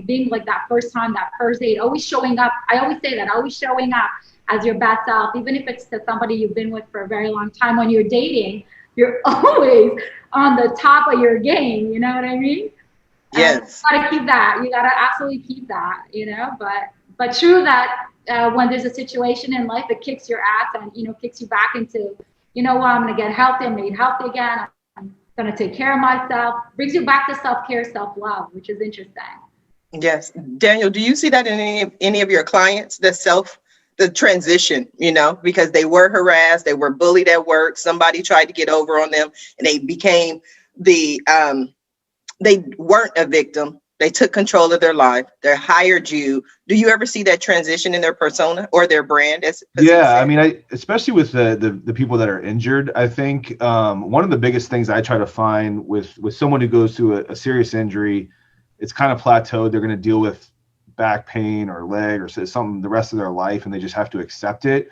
being like that first time, that first date, always showing up. I always say that, always showing up as your best self, even if it's to somebody you've been with for a very long time. When you're dating, you're always on the top of your game. You know what I mean? Yes. You gotta keep that. You gotta absolutely keep that. But true that when there's a situation in life that kicks your ass and kicks you back into, I'm gonna get healthy. I'm gonna get healthy again. I'm gonna take care of myself. Brings you back to self-care, self-love, which is interesting. Yes, Daniel. Do you see that in any of your clients? The transition, because they were harassed, they were bullied at work. Somebody tried to get over on them, and they became they weren't a victim. They took control of their life. They hired you. Do you ever see that transition in their persona or their brand? I mean, especially with the people that are injured, I think one of the biggest things I try to find with someone who goes through a serious injury, it's kind of plateaued. They're going to deal with back pain or leg or something the rest of their life, and they just have to accept it.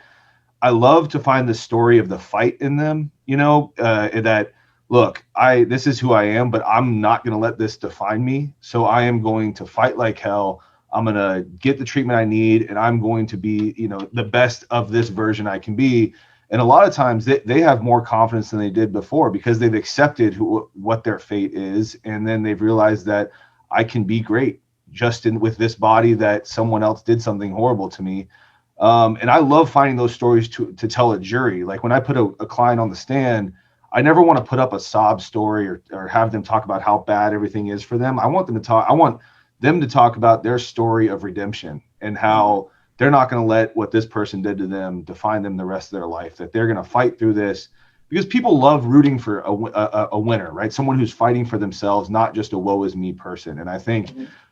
I love to find the story of the fight in them, that look, this is who I am, but I'm not going to let this define me. So I am going to fight like hell. I'm going to get the treatment I need, and I'm going to be, the best of this version I can be. And a lot of times they have more confidence than they did before because they've accepted what their fate is. And then they've realized that I can be great just with this body that someone else did something horrible to me. And I love finding those stories to tell a jury. Like when I put a client on the stand, I never want to put up a sob story or have them talk about how bad everything is for them. I want them to talk about their story of redemption and how they're not going to let what this person did to them define them the rest of their life, that they're going to fight through this, because people love rooting for a winner, right? Someone who's fighting for themselves, not just a woe is me person. And I think,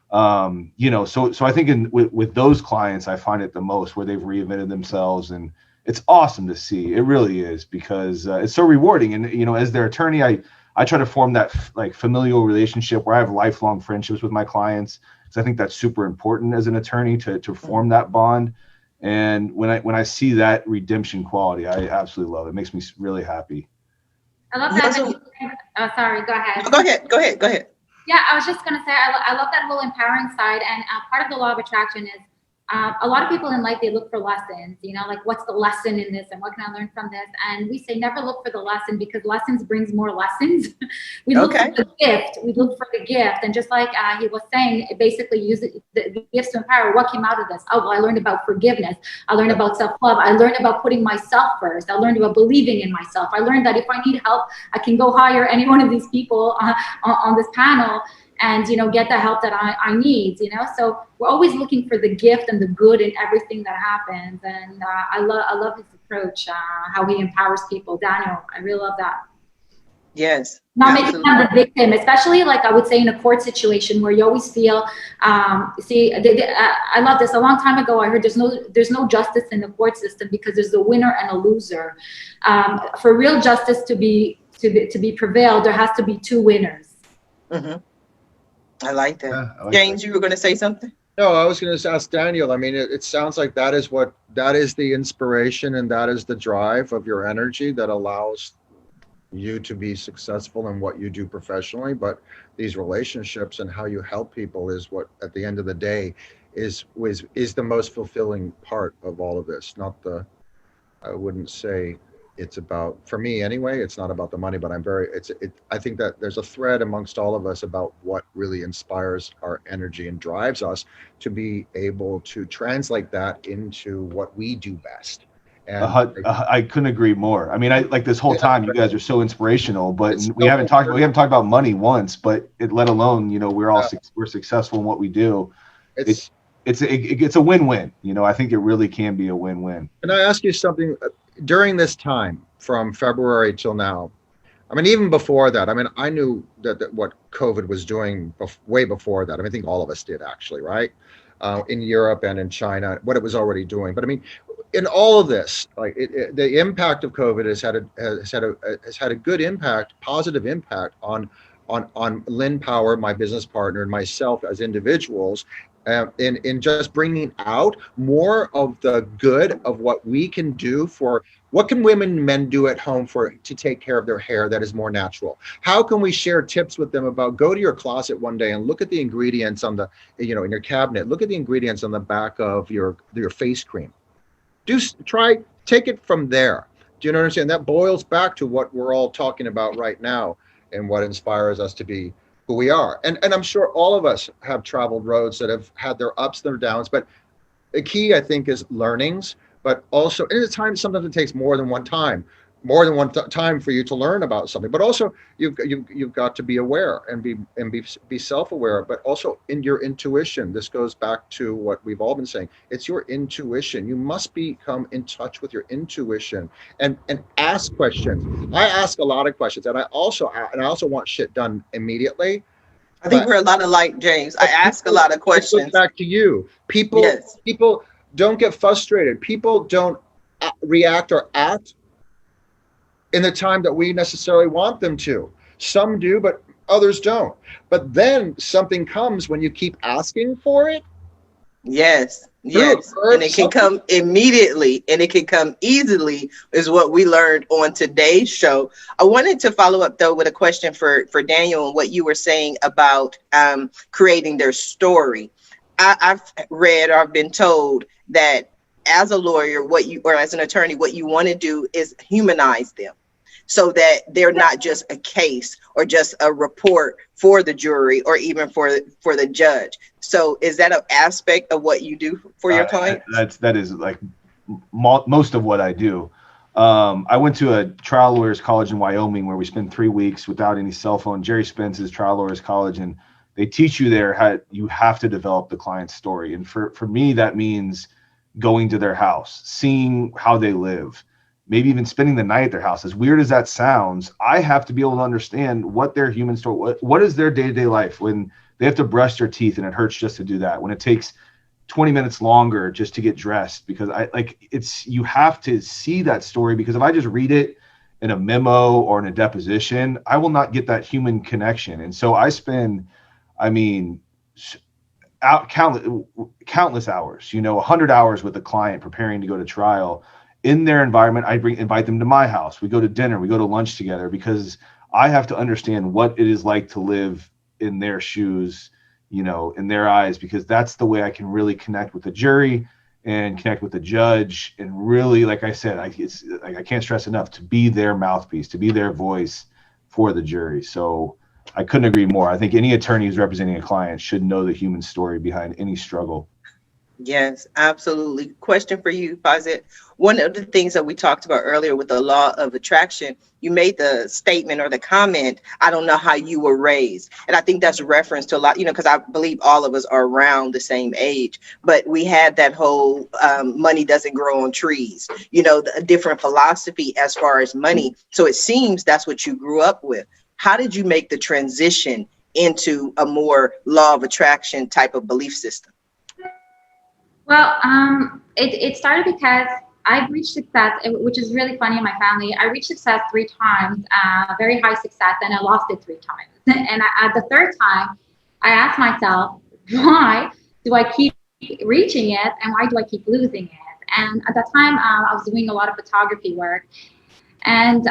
so I think with those clients, I find it the most where they've reinvented themselves, and it's awesome to see. It really is, because it's so rewarding. And, as their attorney, I try to form that like familial relationship where I have lifelong friendships with my clients. So I think that's super important as an attorney to form that bond. And when I see that redemption quality, I absolutely love it. It makes me really happy. I love that. Sorry, go ahead. Go ahead. Yeah, I was just going to say, I love that whole empowering side. And part of the law of attraction is a lot of people in life, they look for lessons, like what's the lesson in this and what can I learn from this? And we say never look for the lesson, because lessons brings more lessons. We look for the gift. We look for the gift. And just like he was saying, basically use the gifts to empower. What came out of this? Oh, well, I learned about forgiveness. I learned about self-love. I learned about putting myself first. I learned about believing in myself. I learned that if I need help, I can go hire any one of these people on this panel and, get the help that I need, So we're always looking for the gift and the good in everything that happens. And I love his approach, how he empowers people. Daniel, I really love that. Yes. Not making them the victim, especially like I would say in a court situation where you always feel, I love this. A long time ago, I heard there's no justice in the court system because there's a winner and a loser. For real justice to be prevailed, there has to be two winners. Mm-hmm. I like that. Yeah, I like James, that. you were going to say something? No, I was going to ask Daniel. I mean, it sounds like that is the inspiration and that is the drive of your energy that allows you to be successful in what you do professionally. But these relationships and how you help people is what, at the end of the day, is the most fulfilling part of all of this. I wouldn't say it's about, for me anyway, it's not about the money, but I think that there's a thread amongst all of us about what really inspires our energy and drives us to be able to translate that into what we do best. And I couldn't agree more. I mean, like this whole time, you guys are so inspirational, but we haven't talked about money once, but let alone, we're successful in what we do. It's a win-win. I think it really can be a win-win. Can I ask you something? During this time from February till now, I mean, even before that, I mean, I knew that what COVID was doing way before that. I mean, I think all of us did actually, right? In Europe and in China, what it was already doing. But I mean, in all of this, like the impact of COVID has had a good impact, positive impact on Lynn Power, my business partner, and myself as individuals. In just bringing out more of the good of what we can do for what can women and men do at home to take care of their hair that is more natural. How can we share tips with them about, go to your closet one day and look at the ingredients on the, in your cabinet, look at the ingredients on the back of your face cream. Take it from there. Do you know what I'm saying? That boils back to what we're all talking about right now and what inspires us to be who we are. And I'm sure all of us have traveled roads that have had their ups and their downs, but the key, I think, is learnings, but also, and at times, sometimes it takes more than one time for you to learn about something, but also you've got to be aware and be self-aware, but also in your intuition. This goes back to what we've all been saying. It's your intuition. You must become in touch with your intuition and ask questions. I ask a lot of questions, and I also want shit done immediately. I think we're a lot alike, James. I ask a lot of questions. Back to you. People don't get frustrated. People don't react or act in the time that we necessarily want them to. Some do, but others don't. But then something comes when you keep asking for it. Yes. And it can come immediately and it can come easily, is what we learned on today's show. I wanted to follow up though with a question for Daniel and what you were saying about creating their story. I've read or I've been told that as a lawyer, or as an attorney, what you want to do is humanize them so that they're not just a case or just a report for the jury or even for the judge. So is that an aspect of what you do for your clients? That is like most of what I do. I went to a trial lawyers college in Wyoming where we spent 3 weeks without any cell phone. Jerry Spence's trial lawyers college, and they teach you there how you have to develop the client's story. And for me, that means going to their house, seeing how they live, maybe even spending the night at their house. As weird as that sounds, I have to be able to understand what their human story, what is their day-to-day life when they have to brush their teeth and it hurts just to do that, when it takes 20 minutes longer just to get dressed, because you have to see that story, because if I just read it in a memo or in a deposition, I will not get that human connection. And so I spend, countless hours, 100 hours with the client preparing to go to trial in their environment. I invite them to my house. We go to dinner, we go to lunch together, because I have to understand what it is like to live in their shoes, in their eyes, because that's the way I can really connect with the jury and connect with the judge. And really, like I said, I can't stress enough to be their mouthpiece, to be their voice for the jury. So I couldn't agree more. I think any attorney who's representing a client should know the human story behind any struggle. Yes, absolutely. Question for you, Pazit. One of the things that we talked about earlier with the law of attraction, you made the statement or the comment, I don't know how you were raised. And I think that's a reference to a lot, because I believe all of us are around the same age, but we had that whole money doesn't grow on trees, a different philosophy as far as money. So it seems that's what you grew up with. How did you make the transition into a more law of attraction type of belief system? Well, it started because I've reached success, which is really funny in my family. I reached success 3 times, very high success, and I lost it 3 times. And at the 3rd time, I asked myself, why do I keep reaching it, and why do I keep losing it? And at that time, I was doing a lot of photography work. And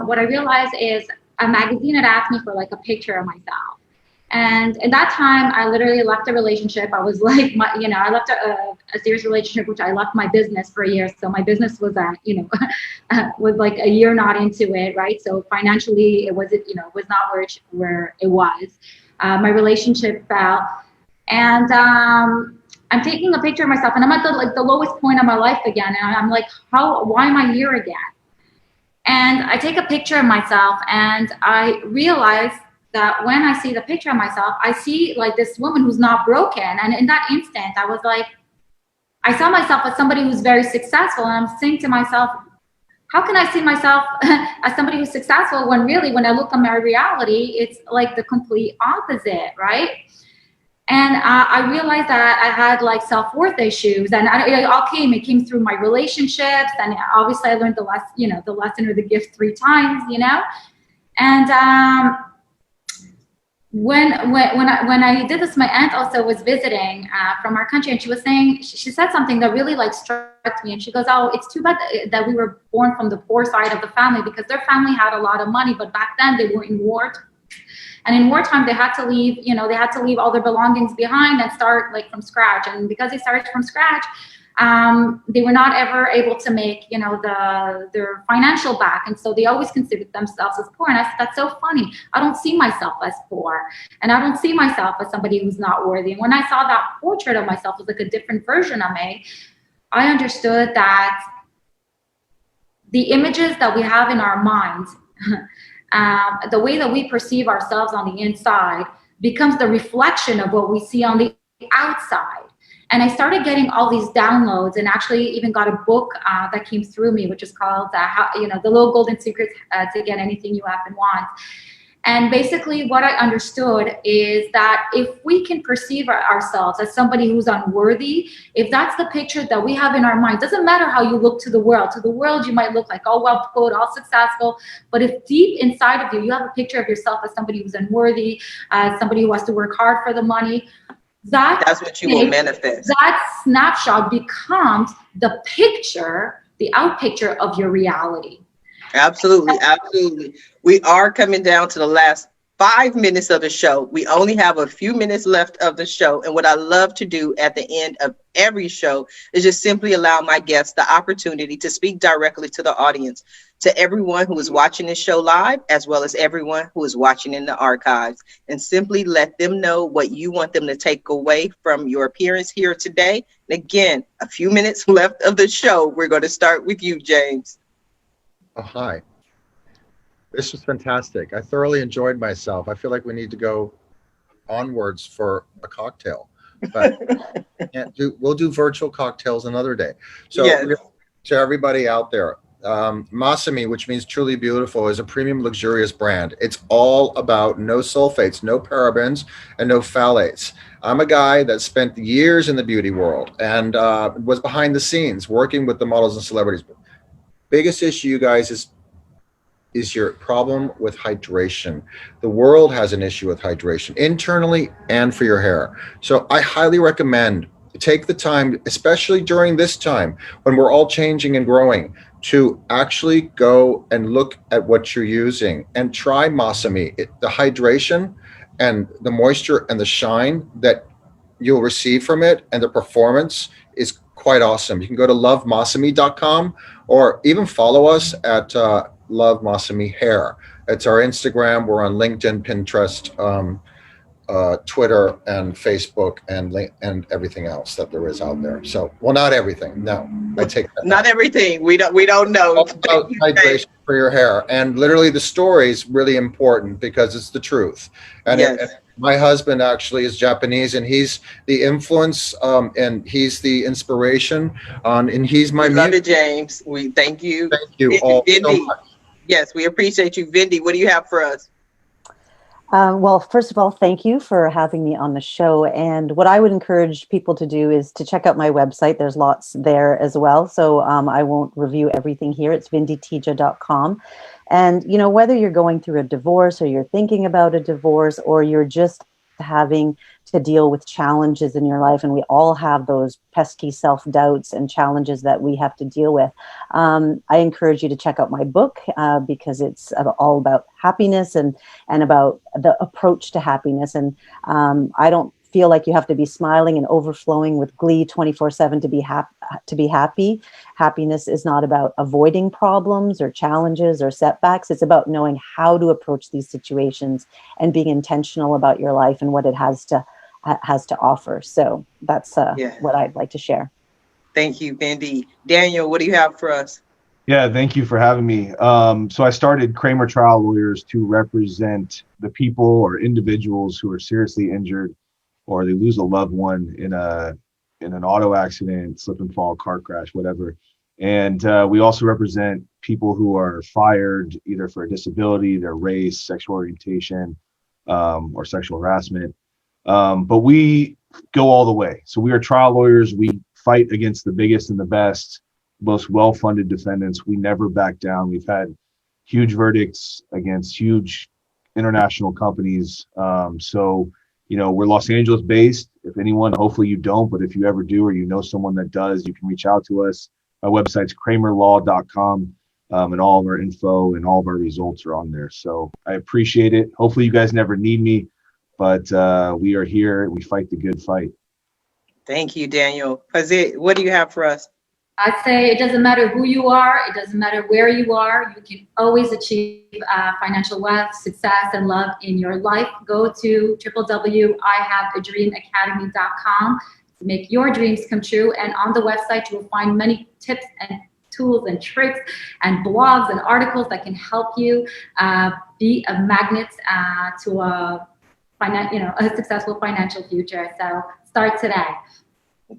what I realized is a magazine had asked me for like a picture of myself. And at that time, I literally left a relationship. I was like, I left a serious relationship, which I left my business for a year. So my business was was like a year not into it, right? So financially, it wasn't, was not where it was. My relationship fell, and I'm taking a picture of myself, and I'm at the lowest point of my life again. And I'm like, why am I here again? And I take a picture of myself, and I realize that when I see the picture of myself, I see like this woman who's not broken. And in that instant, I was like, I saw myself as somebody who's very successful. And I'm saying to myself, how can I see myself as somebody who's successful when really, when I look at my reality, it's like the complete opposite, right? And I realized that I had like self-worth issues, and it came through my relationships. And obviously I learned the lesson or the gift 3 times, and, when I did this, my aunt also was visiting from our country, and she was saying, she said something that really like struck me. And she goes, oh, it's too bad that we were born from the poor side of the family, because their family had a lot of money, but back then they were in war. And in wartime, they had to leave, they had to leave all their belongings behind and start like from scratch. And because they started from scratch, they were not ever able to make, their financial back. And so they always considered themselves as poor. And I said, that's so funny. I don't see myself as poor. And I don't see myself as somebody who's not worthy. And when I saw that portrait of myself as like a different version of me, I understood that the images that we have in our minds, the way that we perceive ourselves on the inside becomes the reflection of what we see on the outside. And I started getting all these downloads, and actually even got a book that came through me, which is called The Little Golden Secrets to Get Anything You Have and Want. And basically what I understood is that if we can perceive ourselves as somebody who's unworthy, if that's the picture that we have in our mind, doesn't matter how you look to the world you might look like all well put, all successful. But if deep inside of you, you have a picture of yourself as somebody who's unworthy, somebody who has to work hard for the money, that's what you will manifest. That snapshot becomes the picture, the out picture of your reality. Absolutely. Absolutely. We are coming down to the last 5 minutes of the show. We only have a few minutes left of the show. And what I love to do at the end of every show is just simply allow my guests the opportunity to speak directly to the audience, to everyone who is watching this show live, as well as everyone who is watching in the archives, and simply let them know what you want them to take away from your appearance here today. And again, a few minutes left of the show. We're going to start with you, James. Oh, hi. This was fantastic. I thoroughly enjoyed myself. I feel like we need to go onwards for a cocktail, but we'll do virtual cocktails another day. So Yes. To everybody out there, MASAMI, which means truly beautiful, is a premium luxurious brand. It's all about no sulfates, no parabens, and no phthalates. I'm a guy that spent years in the beauty world and was behind the scenes working with the models and celebrities. Biggest issue, you guys, is your problem with hydration. The world has an issue with hydration, internally and for your hair. So I highly recommend take the time, especially during this time when we're all changing and growing, to actually go and look at what you're using and try MASAMI. The hydration and the moisture and the shine that you'll receive from it and the performance is quite awesome. You can go to lovemasami.com or even follow us at Love Masami Hair. It's our Instagram. We're on LinkedIn, Pinterest, Twitter, and Facebook, and everything else that there is out there. So, well, not everything. No, I take that. Not everything. We don't know. All about hydration for your hair, and literally the story is really important because it's the truth. And Yes. My husband actually is Japanese, and he's the influence, and he's the inspiration, and he's my. We love it, James. We thank you. Thank you all so Vindy. much. Yes, we appreciate you. Vindy, what do you have for us? Well, first of all, thank you for having me on the show. And what I would encourage people to do is to check out my website. There's lots there as well. So I won't review everything here. It's vindyteja.com. And, you know, whether you're going through a divorce or you're thinking about a divorce or you're just having to deal with challenges in your life, and we all have those pesky self-doubts and challenges that we have to deal with, I encourage you to check out my book because it's all about happiness and about the approach to happiness. And I don't feel like you have to be smiling and overflowing with glee 24/7 to be happy. Happiness is not about avoiding problems or challenges or setbacks. It's about knowing how to approach these situations and being intentional about your life and what it has to offer. So that's what I'd like to share. Thank you, Vindy. Daniel, what do you have for us? Yeah, thank you for having me. So I started Kramer Trial Lawyers to represent the people or individuals who are seriously injured or they lose a loved one in an auto accident, slip and fall, car crash, whatever. And we also represent people who are fired either for a disability, their race, sexual orientation, or sexual harassment. But we go all the way. So we are trial lawyers. We fight against the biggest and the best, most well-funded defendants. We never back down. We've had huge verdicts against huge international companies. So, you know, we're Los Angeles based. If anyone, hopefully you don't, but if you ever do, or you know someone that does, you can reach out to us. My website's kramerlaw.com, and all of our info and all of our results are on there. So I appreciate it. Hopefully you guys never need me, but we are here and we fight the good fight. Thank you, Daniel. Pazit, what do you have for us? I'd say it doesn't matter who you are, it doesn't matter where you are, you can always achieve financial wealth, success, and love in your life. Go to www.ihaveadreamacademy.com to make your dreams come true. And on the website, you will find many tips and tools and tricks and blogs and articles that can help you be a magnet to a successful financial future. So start today.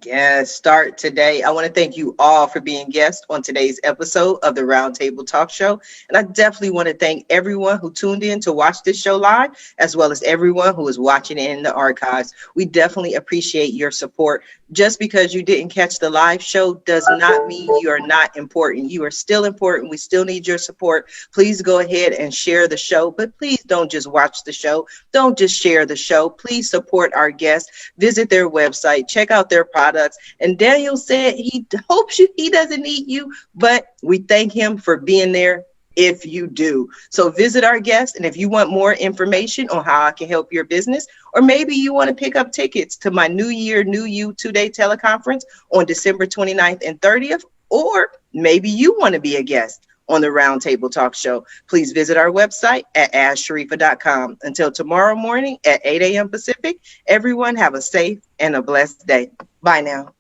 Yes, start today. I want to thank you all for being guests on today's episode of the Roundtable Talk Show. And I definitely want to thank everyone who tuned in to watch this show live, as well as everyone who is watching it in the archives. We definitely appreciate your support. Just because you didn't catch the live show does not mean you are not important. You are still important. We still need your support. Please go ahead and share the show, but please don't just watch the show. Don't just share the show. Please support our guests. Visit their website. Check out their products. And Daniel said he hopes he doesn't need you, but we thank him for being there if you do. So visit our guest, and if you want more information on how I can help your business, or maybe you want to pick up tickets to my New Year, New You 2-day teleconference on December 29th and 30th, or maybe you want to be a guest on the Roundtable Talk Show, please visit our website at AskSharifa.com. Until tomorrow morning at 8 a.m. Pacific, everyone have a safe and a blessed day. Bye now.